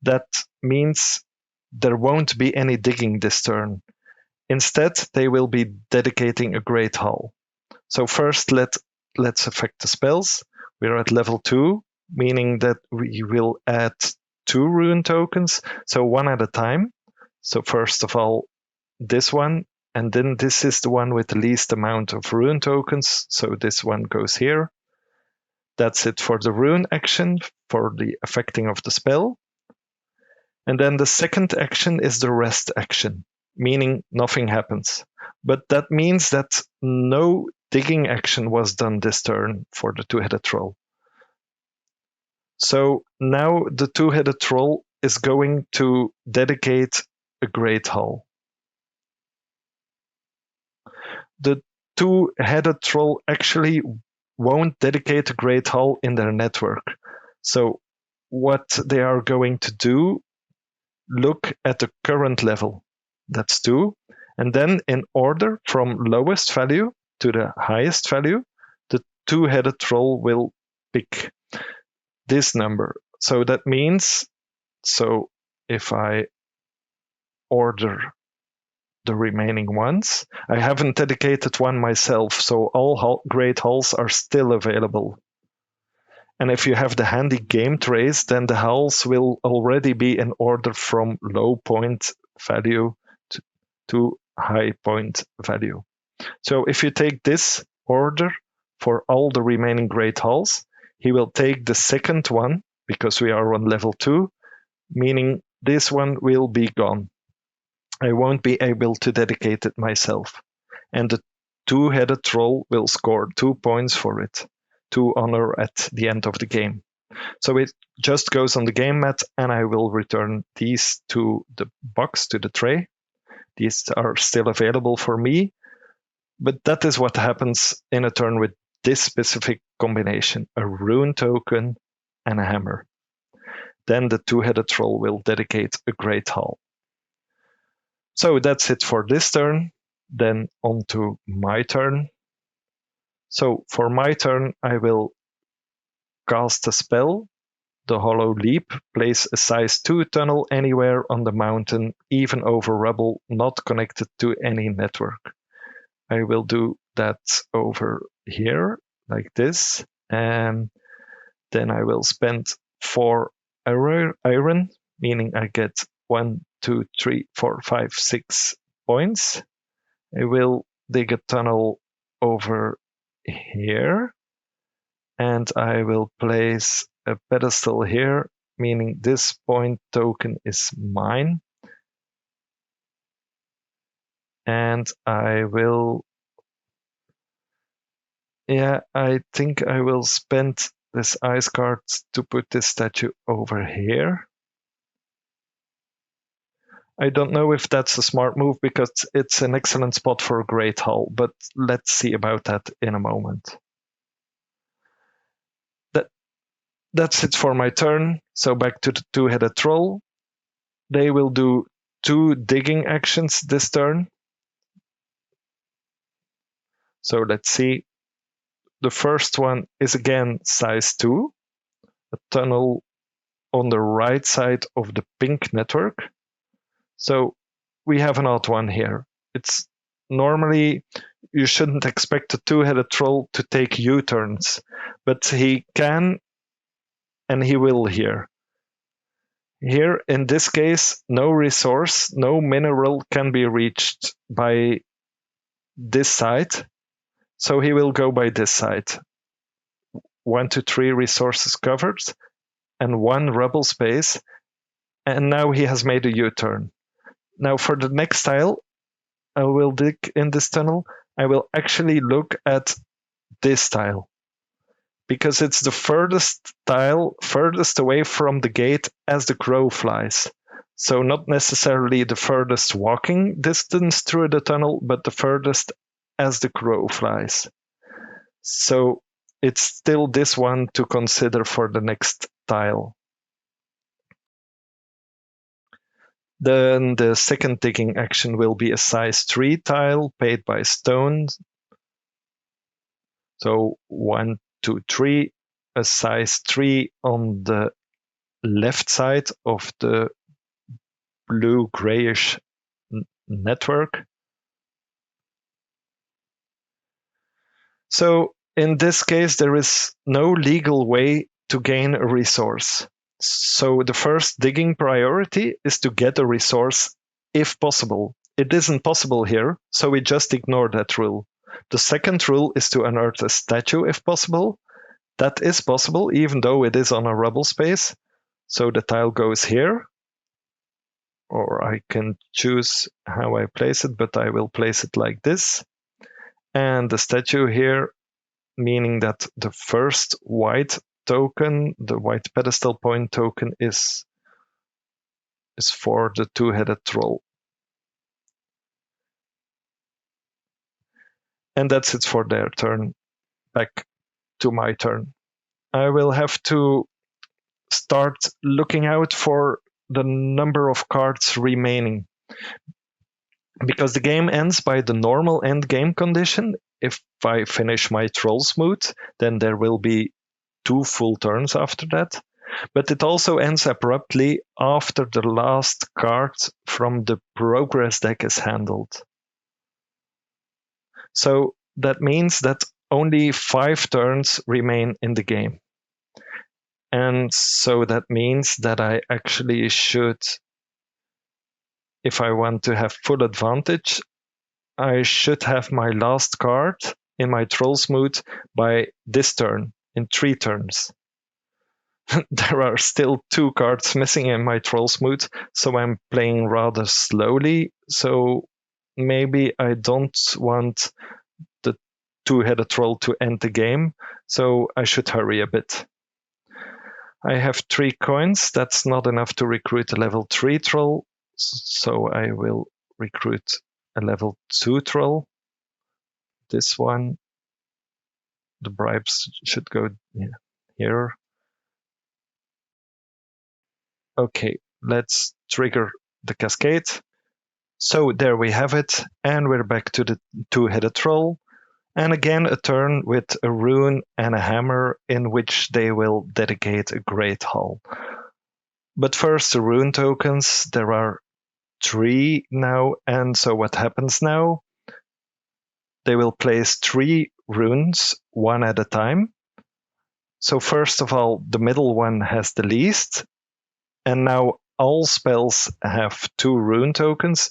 Speaker 1: That means there won't be any digging this turn. Instead, they will be dedicating a great hall. So first, let's affect the spells. We're at level 2, meaning that we will add 2 rune tokens, so 1 at a time. So first of all, this one, and then this is the one with the least amount of rune tokens, so this one goes here. That's it for the rune action, for the affecting of the spell. And then the second action is the rest action, meaning nothing happens. But that means that no digging action was done this turn for the 2-headed troll. So now the 2-headed troll is going to dedicate a great hall. The 2-headed troll actually won't dedicate a great hall in their network. So what they are going to do, look at the current level. That's 2. And then in order from lowest value to the highest value, the 2-headed troll will pick this number. So that means, so if I order the remaining ones, I haven't dedicated one myself, so all great halls are still available. And if you have the handy game trace, then the halls will already be in order from low point value to high point value. So if you take this order for all the remaining great halls, he will take the second one, because we are on level 2, meaning this one will be gone. I won't be able to dedicate it myself. And the 2-headed troll will score 2 points for it, to honor at the end of the game. So it just goes on the game mat, and I will return these to the box, to the tray. These are still available for me, but that is what happens in a turn with this specific combination, a rune token and a hammer. Then the 2-headed troll will dedicate a great hall. So that's it for this turn. Then on to my turn. So for my turn, I will cast a spell, the Hollow Leap. Place a size 2 tunnel anywhere on the mountain, even over rubble, not connected to any network. I will do that over here, like this. And then I will spend 4 iron, meaning I get 1, 2, 3, 4, 5, 6 points. I will dig a tunnel over here, and I will place a pedestal here, meaning this point token is mine. And I will Yeah, I think I will spend this ice card to put this statue over here. I don't know if that's a smart move because it's an excellent spot for a Great Hall, but let's see about that in a moment. That's it for my turn. So back to the two-headed troll. They will do 2 digging actions this turn. So let's see. The first one is again size 2, a tunnel on the right side of the pink network. So we have an odd one here. It's normally you shouldn't expect a two-headed troll to take U-turns, but he can and he will here. Here, in this case, no resource, no mineral can be reached by this side, so he will go by this side. 1 to 3 resources covered and 1 rubble space, and now he has made a U-turn. Now for the next tile, I will dig in this tunnel. I will actually look at this tile because it's the furthest tile, furthest away from the gate as the crow flies. So not necessarily the furthest walking distance through the tunnel, but the furthest as the crow flies. So it's still this one to consider for the next tile. Then the second digging action will be a size 3 tile paid by stone. So 1, 2, 3, a size 3 on the left side of the blue grayish network. So in this case, there is no legal way to gain a resource. So the first digging priority is to get a resource if possible. It isn't possible here, so we just ignore that rule. The second rule is to unearth a statue if possible. That is possible, even though it is on a rubble space. So the tile goes here, or I can choose how I place it, but I will place it like this. And the statue here, meaning that the first white token, the white pedestal point token, is for the two-headed troll. And that's it for their turn. Back to my turn. I will have to start looking out for the number of cards remaining, because the game ends by the normal end game condition. If I finish my troll smooth, then there will be 2 full turns after that. But it also ends abruptly after the last card from the progress deck is handled. So that means that only 5 turns remain in the game. And so that means that I actually should, if I want to have full advantage, I should have my last card in my troll smooth by this turn, in 3 turns. There are still 2 cards missing in my troll smooth, so I'm playing rather slowly. So maybe I don't want the two-headed troll to end the game, so I should hurry a bit. I have 3 coins. That's not enough to recruit a level 3 troll, so I will recruit a level 2 troll. This one. The bribes should go here. Okay, let's trigger the cascade. So there we have it, and we're back to the two-headed troll. And again, a turn with a rune and a hammer in which they will dedicate a great hall. But first, the rune tokens. There are 3 now, and so what happens now? They will place 3 runes, 1 at a time. So first of all, the middle one has the least, and now all spells have 2 rune tokens.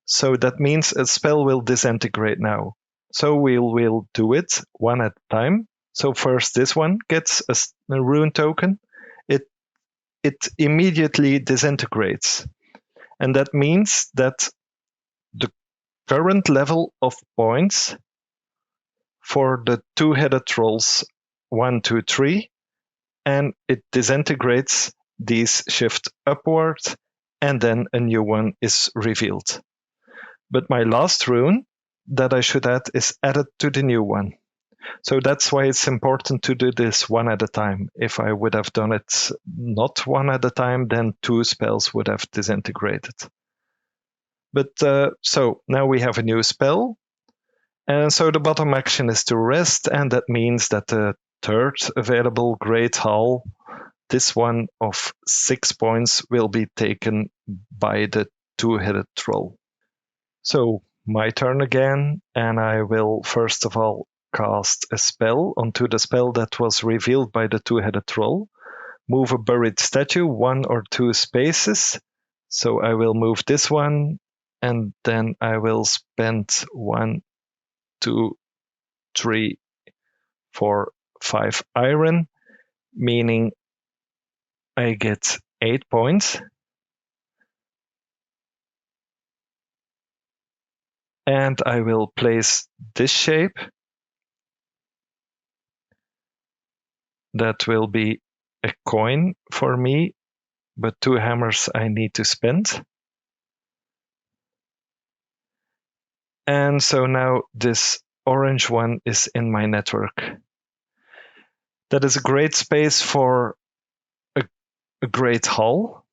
Speaker 1: So that means a spell will disintegrate now. So we'll do it 1 at a time. So first this one gets a rune token. It immediately disintegrates. And that means that the current level of points for the two-headed trolls 1, 2, 3, and it disintegrates. These shift upward, and then a new one is revealed. But my last rune that I should add is added to the new one. So that's why it's important to do this one at a time. If I would have done it not one at a time, then two spells would have disintegrated. But so now we have a new spell. And so the bottom action is to rest, and that means that the third available Great Hall, this one of 6 points, will be taken by the two-headed troll. So my turn again, and I will first of all cast a spell onto the spell that was revealed by the two-headed troll. Move a buried statue 1 or 2 spaces. So I will move this one, and then I will spend 1, 2, 3, 4, 5 iron, meaning I get 8 points. And I will place this shape. That will be a coin for me, but 2 hammers I need to spend. And so now this orange one is in my network. That is a great space for a great hall.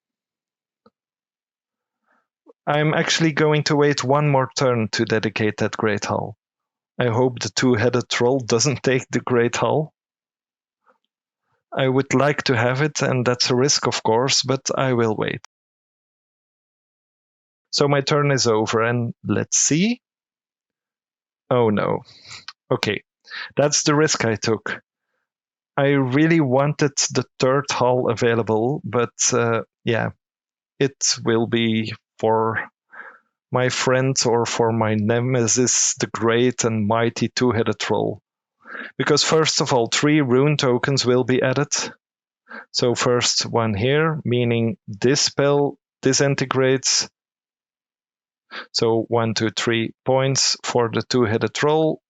Speaker 1: I'm actually going to wait one more turn to dedicate that great hall. I hope the two-headed troll doesn't take the great hall. I would like to have it, and that's a risk, of course, but I will wait. So my turn is over, and let's see. Oh no. Okay, that's the risk I took. I really wanted the third hall available, but yeah, it will be for my friend or for my nemesis, the great and mighty two-headed troll. Because first of all, 3 rune tokens will be added. So first one here, meaning this spell disintegrates. So 1, 2, 3 points for the two-headed troll,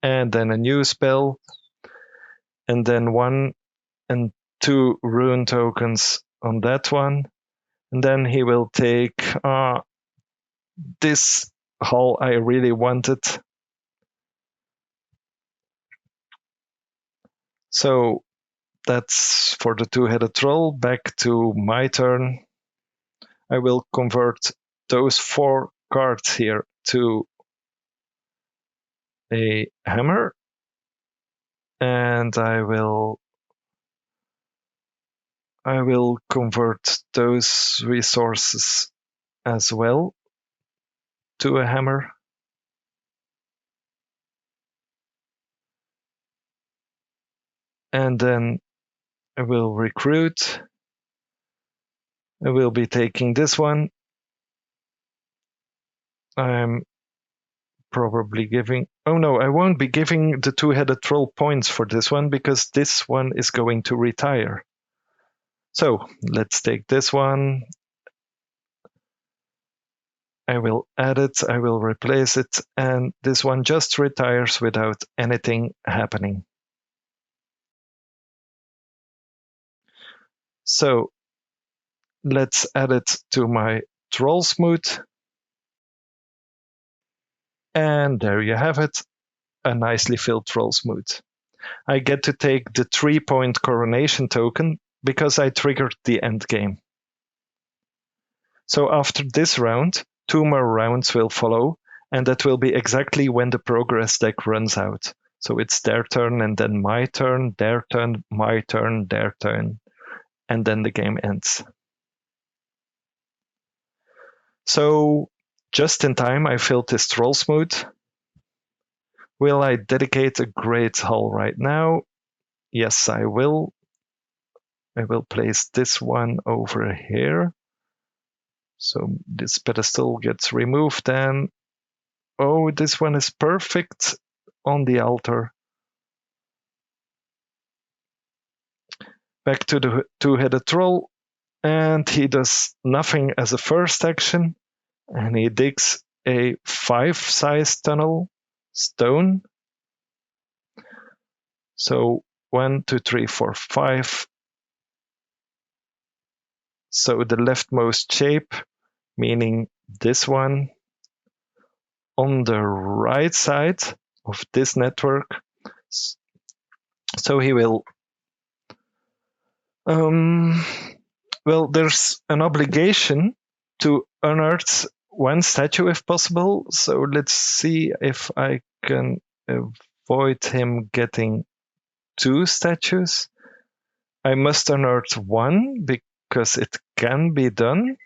Speaker 1: and then a new spell, and then 1 and 2 rune tokens on that one. And then he will take this hall I really wanted. So that's for the two-headed troll. Back to my turn. I will convert those 4 cards here to a hammer, and I will convert those resources as well to a hammer. And then I will recruit. I will be taking this one. I'm probably giving... Oh no, I won't be giving the two-headed troll points for this one because this one is going to retire. So let's take this one. I will add it, I will replace it, and this one just retires without anything happening. So let's add it to my troll smooth. And there you have it, a nicely filled troll smooth. I get to take the 3-point coronation token because I triggered the end game. So after this round, 2 more rounds will follow, and that will be exactly when the progress deck runs out. So it's their turn, and then my turn, their turn, my turn, their turn, and then the game ends. So just in time, I filled this troll smooth. Will I dedicate a great hall right now? Yes, I will. I will place this one over here. So this pedestal gets removed, and oh, this one is perfect on the altar. Back to the two-headed troll, and he does nothing as a first action, and he digs a 5-size tunnel, stone, So 1, 2, 3, 4, 5. So the leftmost shape, meaning this one, on the right side of this network. So he will, well, there's an obligation to unearth one statue if possible. So let's see if I can avoid him getting two statues. I must unearth one because it can be done.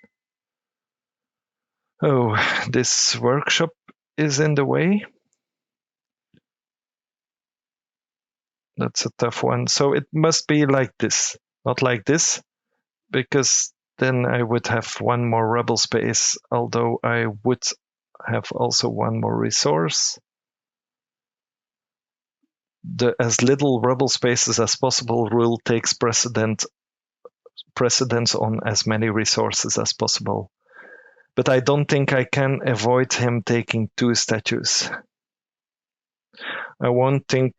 Speaker 1: Oh, this workshop is in the way. That's a tough one. So it must be like this, not like this, because then I would have one more rebel space, although I would have also one more resource. The as little rebel spaces as possible rule takes precedence on as many resources as possible. But I don't think I can avoid him taking two statues. I won't think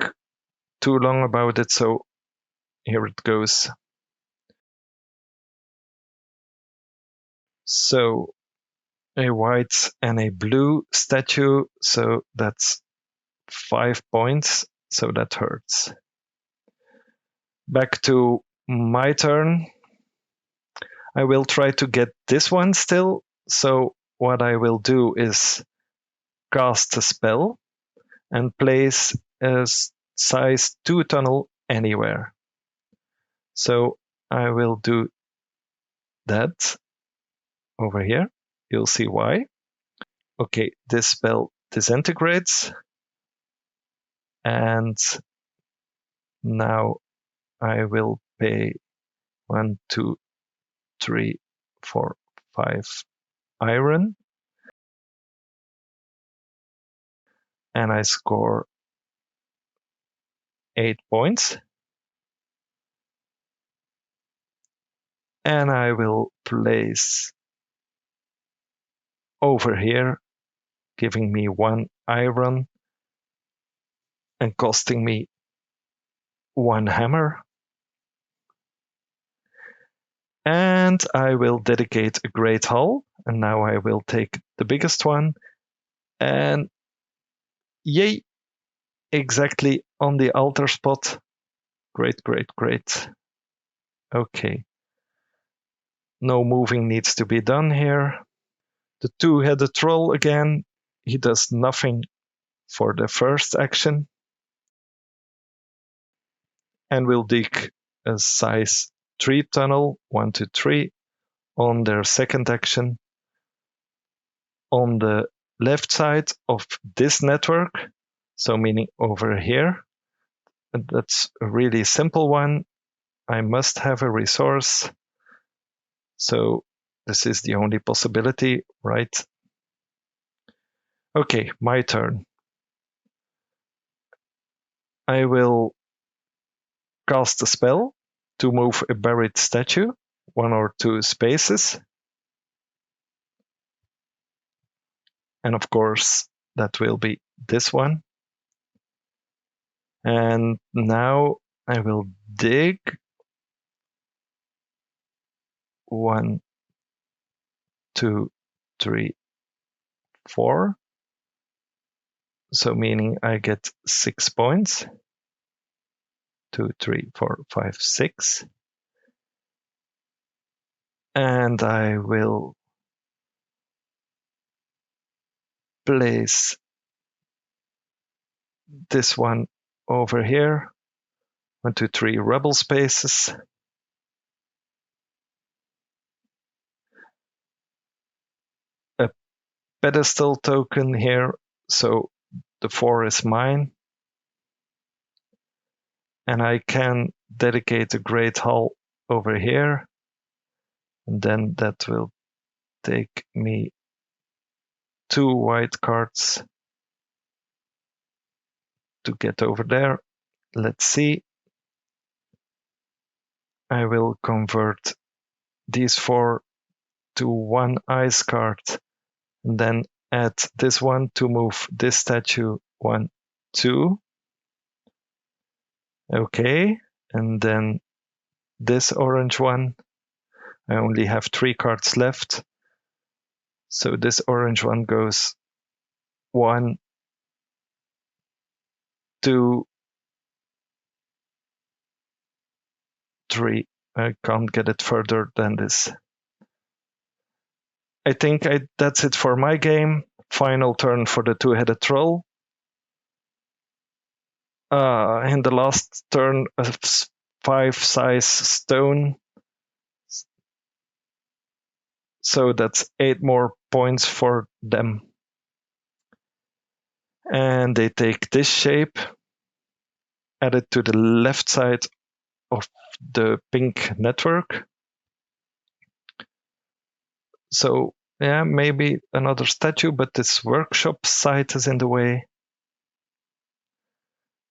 Speaker 1: too long about it, so here it goes. So a white and a blue statue, so that's 5 points, so that hurts. Back to my turn. I will try to get this one still, so what I will do is cast a spell and place a size 2 tunnel anywhere. So I will do that over here. You'll see why. Okay, this spell disintegrates, and now I will pay 1, 2, 3, 4, 5 iron, and I score 8 points. And I will place over here, giving me 1 iron and costing me 1 hammer. And I will dedicate a great hall, and now I will take the biggest one, and yay, exactly on the altar spot. Great, great, great. Okay. No moving needs to be done here. The two-headed troll again, he does nothing for the first action, and will dig a size 3 tunnel, 1, 2, 3, on their second action on the left side of this network, so meaning over here. And that's a really simple one. I must have a resource, so this is the only possibility, right? Okay, my turn. I will cast a spell to move a buried statue 1 or 2 spaces. And of course, that will be this one. And now I will dig 1, 2, 3, 4. So meaning I get 6 points. 2, 3, 4, 5, 6. And I will place this one over here. 1, 2, 3 rebel spaces. A pedestal token here, so the 4 is mine. And I can dedicate a great hall over here. And then that will take me 2 white cards to get over there. Let's see. I will convert these 4 to 1 ice card, and then add this one to move this statue 1, 2. Okay, and then this orange one, I only have 3 cards left. So this orange one goes 1, 2, 3. I can't get it further than this. I think that's it for my game. Final turn for the two-headed troll. In the last turn, a 5-size stone. So that's 8 more points for them. And they take this shape, add it to the left side of the pink network. So yeah, maybe another statue, but this workshop site is in the way.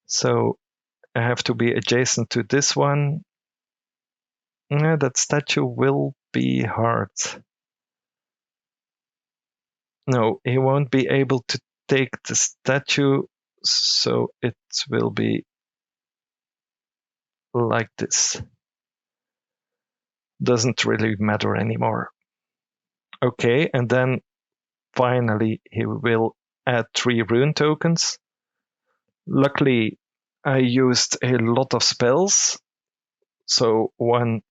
Speaker 1: So I have to be adjacent to this one. Yeah, that statue will be hard. No, he won't be able to take the statue, so it will be like this. Doesn't really matter anymore. Okay, and then finally he will add 3 rune tokens. Luckily, I used a lot of spells, so 1,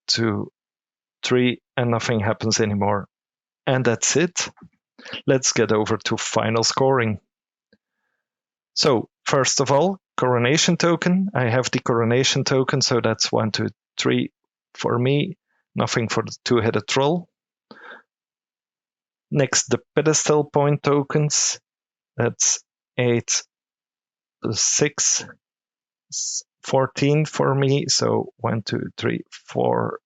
Speaker 1: 2, 3, and nothing happens anymore. And that's it. Let's get over to final scoring. So first of all, coronation token. I have the coronation token, so that's 1, 2, 3 for me. Nothing for the two-headed troll. Next, the pedestal point tokens. That's 8, 6, 14 for me. So 1, 2, 3, 4,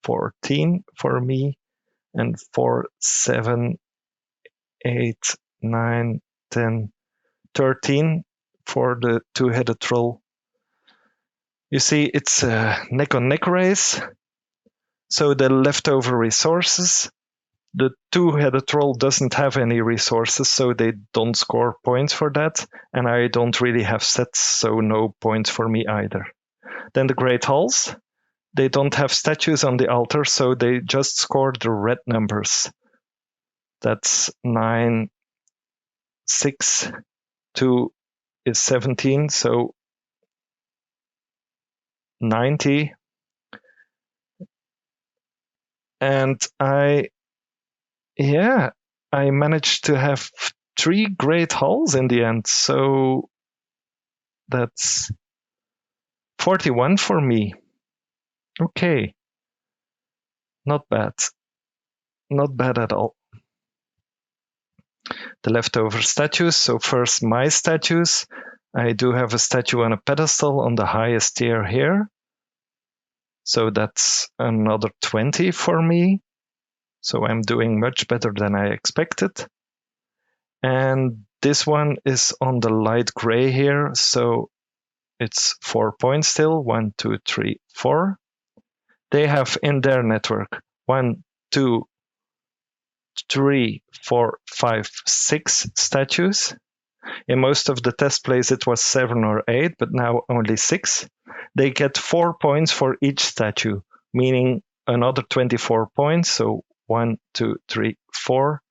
Speaker 1: 14 for me. And 4, 7, 8, 9, 10, 13 for the two-headed troll. You see, it's a neck-on-neck race. So the leftover resources, the two-headed troll doesn't have any resources, so they don't score points for that. And I don't really have sets, so no points for me either. Then the Great Halls, they don't have statues on the altar, so they just score the red numbers. That's 9, 6, 2 is 17, so 90. And I managed to have 3 great halls in the end, so that's 41 for me. Okay, not bad. Not bad at all. The leftover statues. So first my statues. I do have a statue on a pedestal on the highest tier here. So that's another 20 for me. So I'm doing much better than I expected. And this one is on the light gray here. So it's 4 points still. 1, 2, 3, 4. They have in their network 1, 2, 3, 4, 5, 6 statues. In most of the test plays, it was 7 or 8, but now only 6. They get 4 points for each statue, meaning another 24 points. So 1, 2, 3, 4.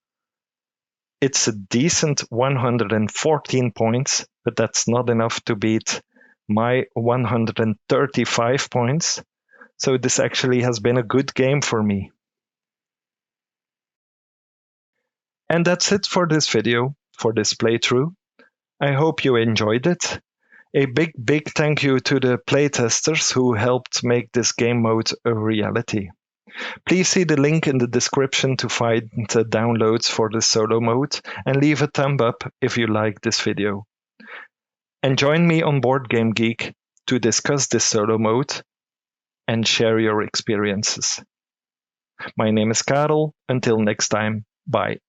Speaker 1: It's a decent 114 points, but that's not enough to beat my 135 points. So this actually has been a good game for me. And that's it for this video, for this playthrough. I hope you enjoyed it. A big thank you to the playtesters who helped make this game mode a reality. Please see the link in the description to find the downloads for the solo mode and leave a thumb up if you like this video. And join me on Board Game Geek to discuss this solo mode and share your experiences. My name is Karel. Until next time, bye.